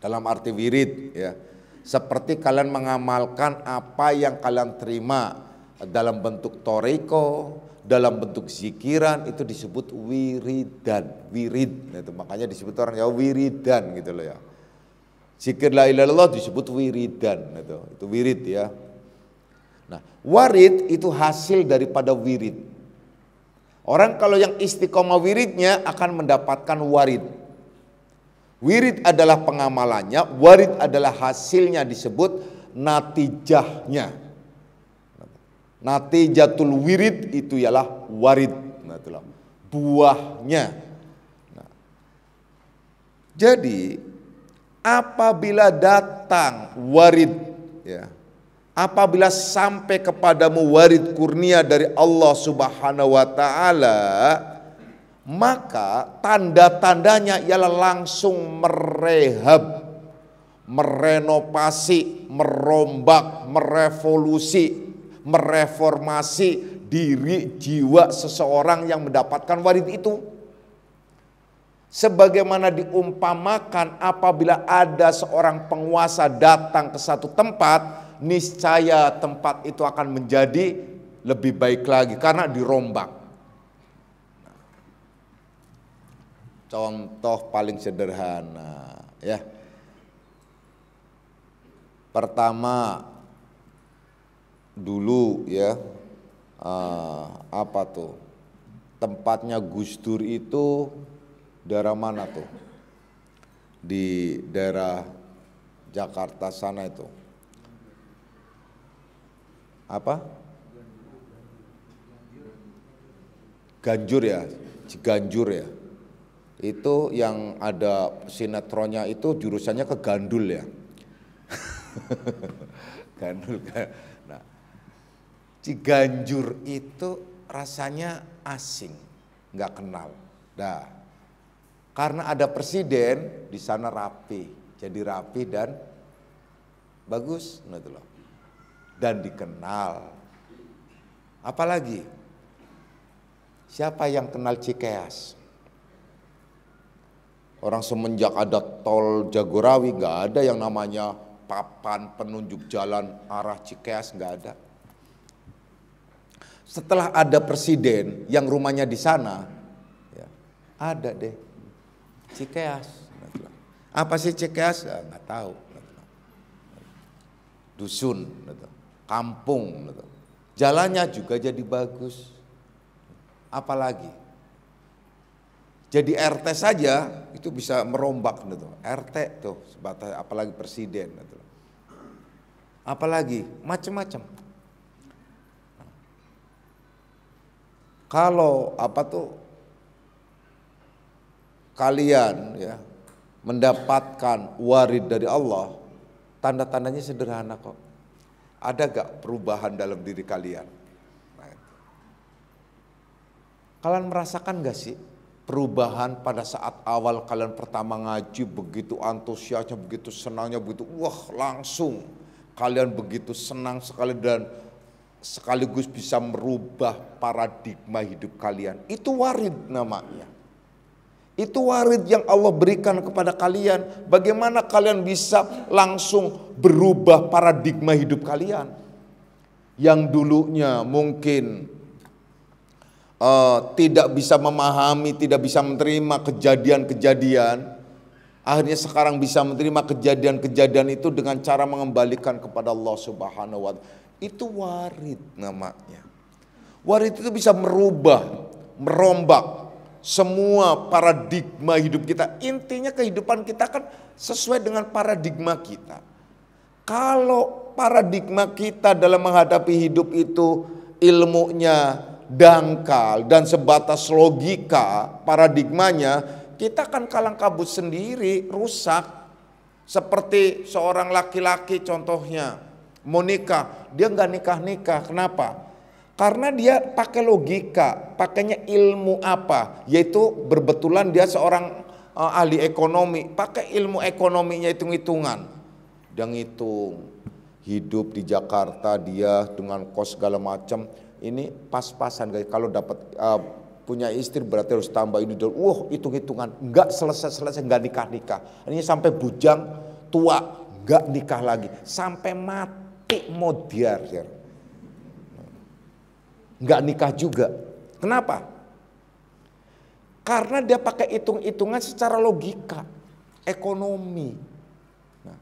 dalam arti wirid ya, seperti kalian mengamalkan apa yang kalian terima dalam bentuk toriko, dalam bentuk zikiran, itu disebut wiridan, wirid. Itu makanya disebut orang Jawa wiridan gitu loh ya. Zikir la ilaha illallah disebut wiridan, itu wirid ya. Nah, warid itu hasil daripada wirid. Orang kalau yang istiqomah wiridnya akan mendapatkan warid. Wirid adalah pengamalannya, warid adalah hasilnya, disebut natijahnya. Natijatul wirid itu ialah warid, buahnya. Nah, jadi apabila datang warid ya, apabila sampai kepadamu warid kurnia dari Allah Subhanahu wa taala, maka tanda-tandanya ialah langsung merehab, merenovasi, merombak, mereformasi diri jiwa seseorang yang mendapatkan warid itu. Sebagaimana diumpamakan apabila ada seorang penguasa datang ke satu tempat, niscaya tempat itu akan menjadi lebih baik lagi karena dirombak. Contoh paling sederhana ya. Pertama dulu ya, apa tuh? Tempatnya Gus Dur itu daerah mana tuh? Di daerah Jakarta sana itu. Apa? Ganjur ya, Ciganjur ya. Itu yang ada sinetronnya itu jurusannya ke Gandul ya. Gandul. Nah, Ciganjur itu rasanya asing, nggak kenal. Nah, karena ada presiden di sana rapi, jadi rapi dan bagus, dan dikenal. Apalagi siapa yang kenal Cikeas? Orang semenjak ada tol Jagorawi nggak ada yang namanya papan penunjuk jalan arah Cikeas, nggak ada. Setelah ada presiden yang rumahnya di sana, ya, ada deh Cikeas. Apa sih Cikeas? Nggak tahu. Dusun, kampung, jalannya juga jadi bagus. Apalagi jadi RT saja itu bisa merombak, RT tuh sebatas, apalagi presiden, apalagi macam-macam. Kalau apa tuh kalian ya mendapatkan warid dari Allah, tanda-tandanya sederhana kok. Ada gak perubahan dalam diri kalian? Nah, kalian merasakan gak sih perubahan pada saat awal kalian pertama ngaji, begitu antusiasnya, begitu senangnya, begitu wah langsung kalian begitu senang sekali dan sekaligus bisa merubah paradigma hidup kalian. Itu warid namanya. Itu warid yang Allah berikan kepada kalian. Bagaimana kalian bisa langsung berubah paradigma hidup kalian. Yang dulunya mungkin tidak bisa memahami, tidak bisa menerima kejadian-kejadian. Akhirnya sekarang bisa menerima kejadian-kejadian itu dengan cara mengembalikan kepada Allah Subhanahu wa Ta'ala. Itu warid namanya. Warid itu bisa merubah, merombak semua paradigma hidup kita. Intinya kehidupan kita kan sesuai dengan paradigma kita. Kalau paradigma kita dalam menghadapi hidup itu ilmunya dangkal dan sebatas logika paradigmanya, kita akan kalang kabut sendiri, rusak. Seperti seorang laki-laki contohnya mau nikah, dia nggak nikah-nikah. Kenapa? Karena dia pakai logika, pakainya ilmu apa? Yaitu berbetulan dia seorang ahli ekonomi, pakai ilmu ekonominya hitung-hitungan. Dia ngitung hidup di Jakarta dia dengan kos segala macam. Ini pas-pasan guys. Kalau dapat punya istri berarti harus tambah ini dulu. Wah, hitung-hitungan, nggak selesai-selesai, nggak nikah-nikah. Ini sampai bujang tua, nggak nikah lagi, sampai mati mau diar, nggak nikah juga. Kenapa? Karena dia pakai hitung-hitungan secara logika, ekonomi. Nah,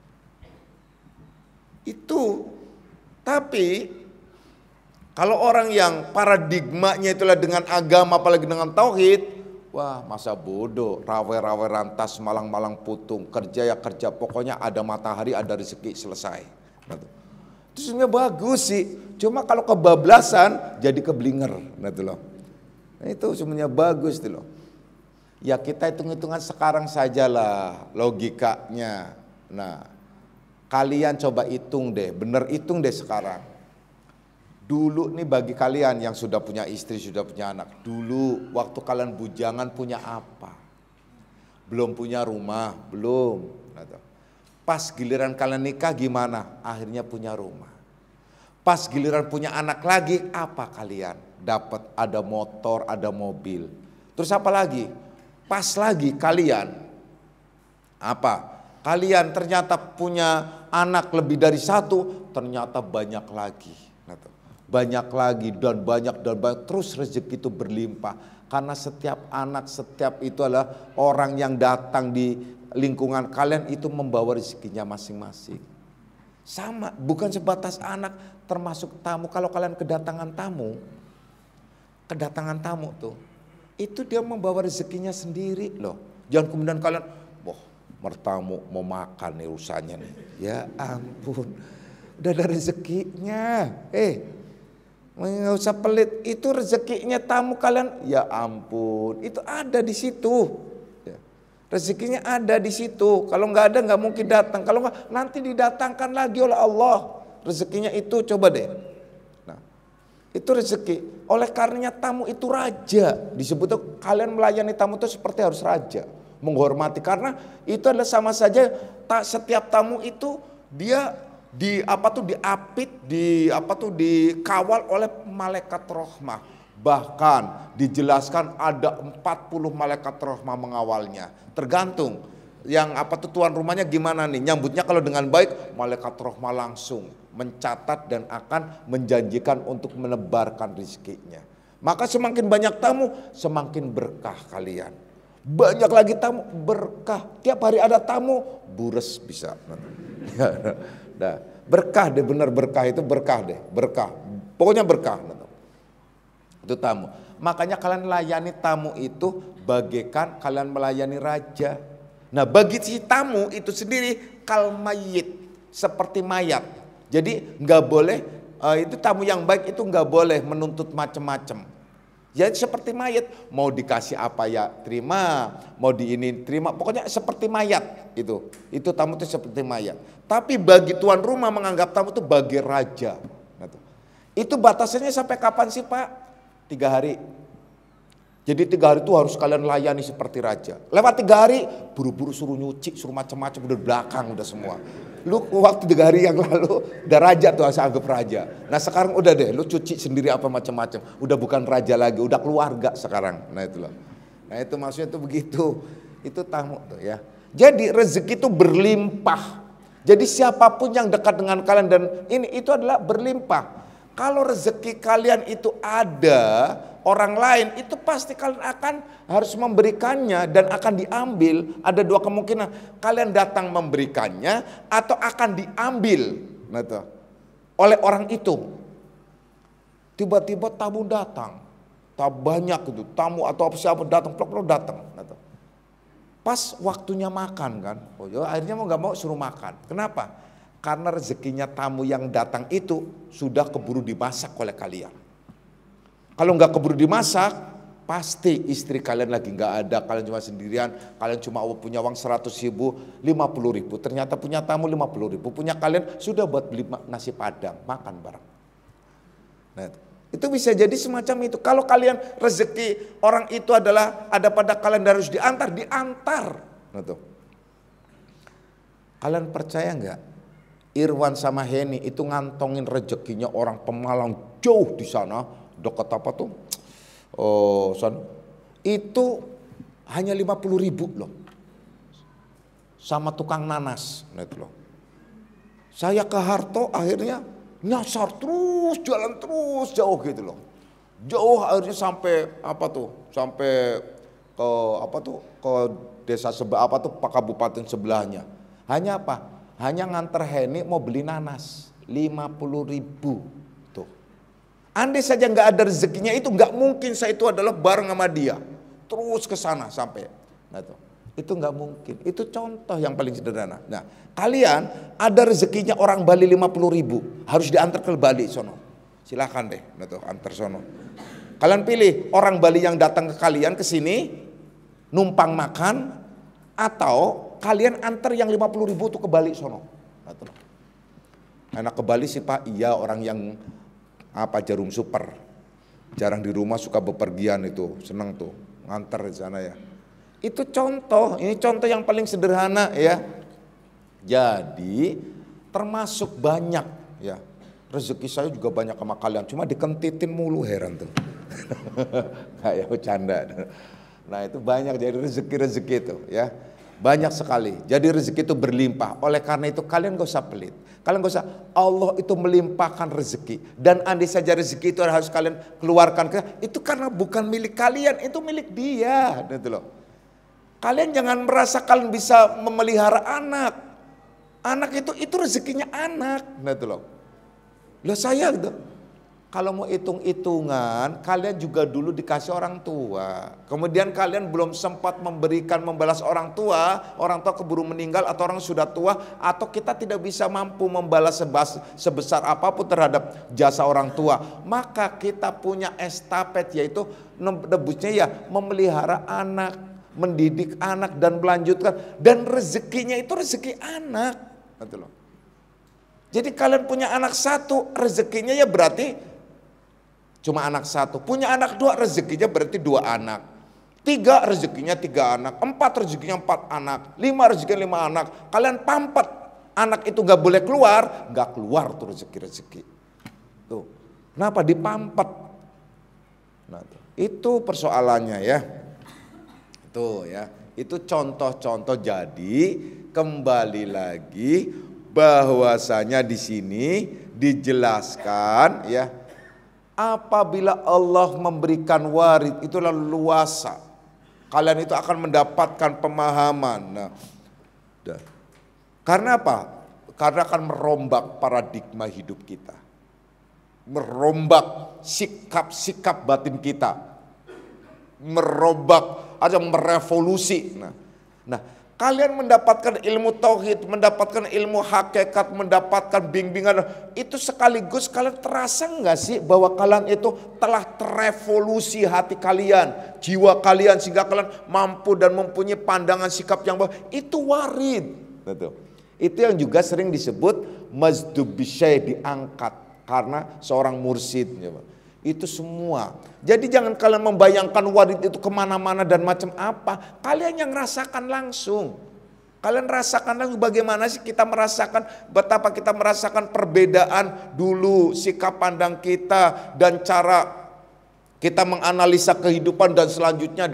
itu. Tapi kalau orang yang paradigmanya itulah dengan agama, apalagi dengan tauhid, wah masa bodoh, rawe-rawe rantas, malang-malang putung, kerja ya kerja, pokoknya ada matahari, ada rezeki, selesai. Nah, itu sebenarnya bagus sih, cuma kalau kebablasan jadi keblinger. Nah itu sebenarnya bagus tuh loh. Ya kita hitung-hitungan sekarang sajalah logikanya. Nah kalian coba hitung deh, bener hitung deh sekarang. Dulu nih bagi kalian yang sudah punya istri, sudah punya anak, dulu waktu kalian bujangan punya apa? Belum punya rumah, belum. Pas giliran kalian nikah gimana? Akhirnya punya rumah. Pas giliran punya anak lagi, apa kalian? Dapat ada motor, ada mobil. Terus apa lagi? Pas lagi kalian, apa? Kalian ternyata punya anak lebih dari satu, ternyata banyak lagi. Banyak lagi dan banyak terus rezeki itu berlimpah. Karena setiap anak, setiap itu adalah orang yang datang di lingkungan kalian itu membawa rezekinya masing-masing. Sama, bukan sebatas anak, termasuk tamu. Kalau kalian kedatangan tamu tuh, itu dia membawa rezekinya sendiri loh. Jangan kemudian kalian, wah mertamu mau makan nih urusannya nih. Ya ampun, udah ada rezekinya. Nggak usah pelit, itu rezekinya tamu kalian. Ya ampun, itu ada di situ. Rezekinya ada di situ. Kalau nggak ada nggak mungkin datang. Kalau nggak nanti didatangkan lagi oleh Allah. Rezekinya itu coba deh. Nah, itu rezeki. Oleh karenanya tamu itu raja. Disebut kalian melayani tamu itu seperti harus raja, menghormati. Karena itu adalah sama saja setiap tamu itu dia dikawal oleh malaikat rahmah. Bahkan dijelaskan ada 40 malaikat rahmah mengawalnya. Tergantung yang tuan rumahnya gimana nih. Nyambutnya kalau dengan baik, malaikat rahmah langsung mencatat dan akan menjanjikan untuk menebarkan rezekinya. Maka semakin banyak tamu, semakin berkah kalian. Banyak lagi tamu, berkah. Tiap hari ada tamu, bures bisa. Nah, berkah deh, benar berkah itu berkah deh, berkah. Pokoknya berkah. Itu tamu. Makanya kalian layani tamu itu bagaikan kalian melayani raja. Nah bagi si tamu itu sendiri kal mayyit, seperti mayat. Jadi nggak boleh itu tamu yang baik itu nggak boleh menuntut macam-macam. Jadi seperti mayat, mau dikasih apa ya terima, mau terima, pokoknya seperti mayat itu. Itu tamu itu seperti mayat. Tapi bagi tuan rumah menganggap tamu itu bagai raja. Itu batasannya sampai kapan sih Pak? 3 hari. Jadi 3 hari itu harus kalian layani seperti raja. Lewat 3 hari, buru-buru suruh nyuci, suruh macam-macam, udah belakang udah semua. Lu waktu 3 hari yang lalu udah raja tuh, saya anggap raja. Nah sekarang udah deh, lu cuci sendiri apa macam-macam. Udah bukan raja lagi, udah keluarga sekarang. Nah itu loh. Nah itu maksudnya tuh begitu. Itu tamu tuh ya. Jadi rezeki itu berlimpah. Jadi siapapun yang dekat dengan kalian dan ini itu adalah berlimpah. Kalau rezeki kalian itu ada orang lain, itu pasti kalian akan harus memberikannya dan akan diambil. Ada 2 kemungkinan, kalian datang memberikannya atau akan diambil oleh orang itu. Tiba-tiba tamu datang, banyak itu tamu atau siapa datang, plok-plok datang. Pas waktunya makan kan, akhirnya mau gak mau suruh makan. Kenapa? Karena rezekinya tamu yang datang itu sudah keburu dimasak oleh kalian. Kalau nggak keburu dimasak, pasti istri kalian lagi nggak ada, kalian cuma sendirian, kalian cuma punya uang 100.000, 50.000, ternyata punya tamu 50.000, punya kalian sudah buat beli nasi padang, makan bareng. Nah, itu bisa jadi semacam itu. Kalau kalian rezeki orang itu adalah ada pada kalian dan harus diantar. Nah, tuh. Kalian percaya nggak? Irwan sama Heni itu ngantongin rezekinya orang Pemalang jauh di sana, dekat apa tuh? Sana. Itu hanya 50.000 loh. Sama tukang nanas, net loh. Saya ke Harto akhirnya nyasar terus, jalan terus jauh gitu loh. Jauh akhirnya sampai apa tuh? Sampai ke apa tuh? Ke desa sebelah apa tuh? Kabupaten sebelahnya. Hanya apa? Hanya nganter Heni mau beli nanas 50.000 tuh. Andai saja nggak ada rezekinya itu nggak mungkin saya itu adalah bareng sama dia terus ke sana sampai. Nah tuh, itu nggak mungkin. Itu contoh yang paling sederhana. Nah kalian ada rezekinya orang Bali 50.000 harus diantar ke Bali sono. Silakan deh, nah tuh antar sono. Kalian pilih orang Bali yang datang ke kalian ke sini numpang makan atau kalian antar yang 50.000 tuh ke Bali sono. Enak ke Bali sih Pak, iya orang yang apa jarum super. Jarang di rumah suka bepergian itu, senang tuh ngantar di sana ya. Itu contoh, ini contoh yang paling sederhana ya. Jadi termasuk banyak ya. Rezeki saya juga banyak sama kalian, cuma dikentitin mulu heran tuh. Kayak bercanda. Nah itu banyak jadi rezeki-rezeki itu ya. Banyak sekali. Jadi rezeki itu berlimpah. Oleh karena itu kalian gak usah pelit. Kalian gak usah, Allah itu melimpahkan rezeki. Dan andai saja rezeki itu harus kalian keluarkan. Itu karena bukan milik kalian, itu milik dia. Gitu loh. Kalian jangan merasa kalian bisa memelihara anak. Anak itu rezekinya anak. Gitu loh. Lah saya gitu. Kalau mau hitung-hitungan, kalian juga dulu dikasih orang tua. Kemudian kalian belum sempat membalas orang tua keburu meninggal atau orang sudah tua, atau kita tidak bisa mampu membalas sebesar apapun terhadap jasa orang tua. Maka kita punya estafet, yaitu nebusnya ya memelihara anak, mendidik anak dan melanjutkan. Dan rezekinya itu rezeki anak. Betul loh. Jadi kalian punya anak 1, rezekinya ya berarti cuma anak 1, punya anak 2 rezekinya berarti 2 anak, 3 rezekinya 3 anak, 4 rezekinya 4 anak, 5 rezekinya 5 anak. Kalian pampet anak itu gak boleh keluar, gak keluar tuh rezeki-rezeki. Tuh, kenapa dipampet? Nah, itu persoalannya ya. Itu ya, itu contoh-contoh. Jadi kembali lagi bahwasanya di sini dijelaskan ya. Apabila Allah memberikan warid itulah luasa. Kalian itu akan mendapatkan pemahaman. Nah, karena apa? Karena akan merombak paradigma hidup kita. Merombak sikap-sikap batin kita. Merombak, ada merevolusi. Nah, kalian mendapatkan ilmu tauhid, mendapatkan ilmu hakikat, mendapatkan bimbingan. Itu sekaligus kalian terasa enggak sih bahwa kalian itu telah terevolusi hati kalian, jiwa kalian, sehingga kalian mampu dan mempunyai pandangan sikap yang baik. Itu warid. Itu yang juga sering disebut mazdub bisyai, diangkat karena seorang mursyid. Itu semua. Jadi jangan kalian membayangkan warid itu kemana-mana dan macam apa. Kalian yang rasakan langsung. Kalian rasakan langsung bagaimana sih kita merasakan, betapa kita merasakan perbedaan dulu sikap pandang kita dan cara kita menganalisa kehidupan dan selanjutnya.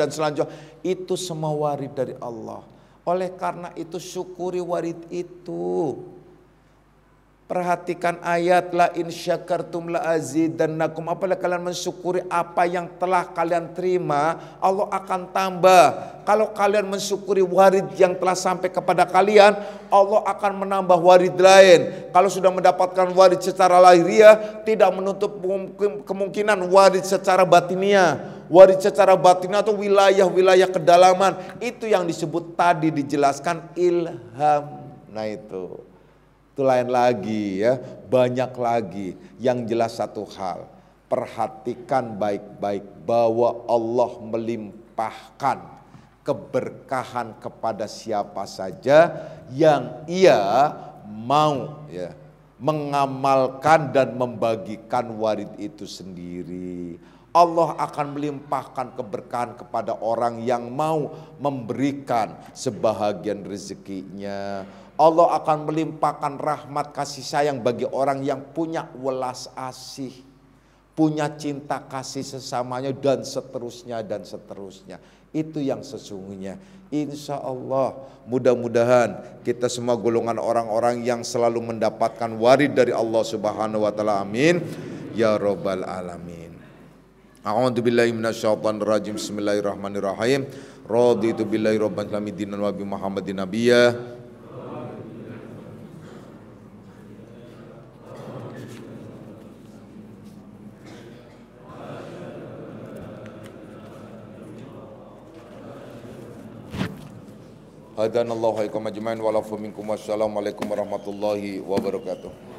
Itu semua warid dari Allah. Oleh karena itu syukuri warid itu. Perhatikan ayat la in syakartum la azidannakum. Apabila kalian mensyukuri apa yang telah kalian terima, Allah akan tambah. Kalau kalian mensyukuri warid yang telah sampai kepada kalian, Allah akan menambah warid lain. Kalau sudah mendapatkan warid secara lahiriah, tidak menutup kemungkinan warid secara batiniah. Warid secara batiniah atau wilayah-wilayah kedalaman. Itu yang disebut tadi dijelaskan ilham. Nah itu lain lagi ya, banyak lagi. Yang jelas satu hal, perhatikan baik-baik bahwa Allah melimpahkan keberkahan kepada siapa saja yang ia mau ya, mengamalkan dan membagikan warid itu sendiri. Allah akan melimpahkan keberkahan kepada orang yang mau memberikan sebahagian rezekinya. Allah akan melimpahkan rahmat kasih sayang bagi orang yang punya welas asih, punya cinta kasih sesamanya dan seterusnya. Itu yang sesungguhnya. Insya Allah mudah-mudahan kita semua golongan orang-orang yang selalu mendapatkan warid dari Allah Subhanahu wa taala. Amin ya rabbal alamin. A'udzu billahi minasyaitonir rajim. Bismillahirrahmanirrahim. Raditu billahi rabban dinan wa bi Muhammadin nabiyya. Hadanallahu wa iyyakum ajmain wa lafu minkum wassalamu alaikum warahmatullahi wabarakatuh.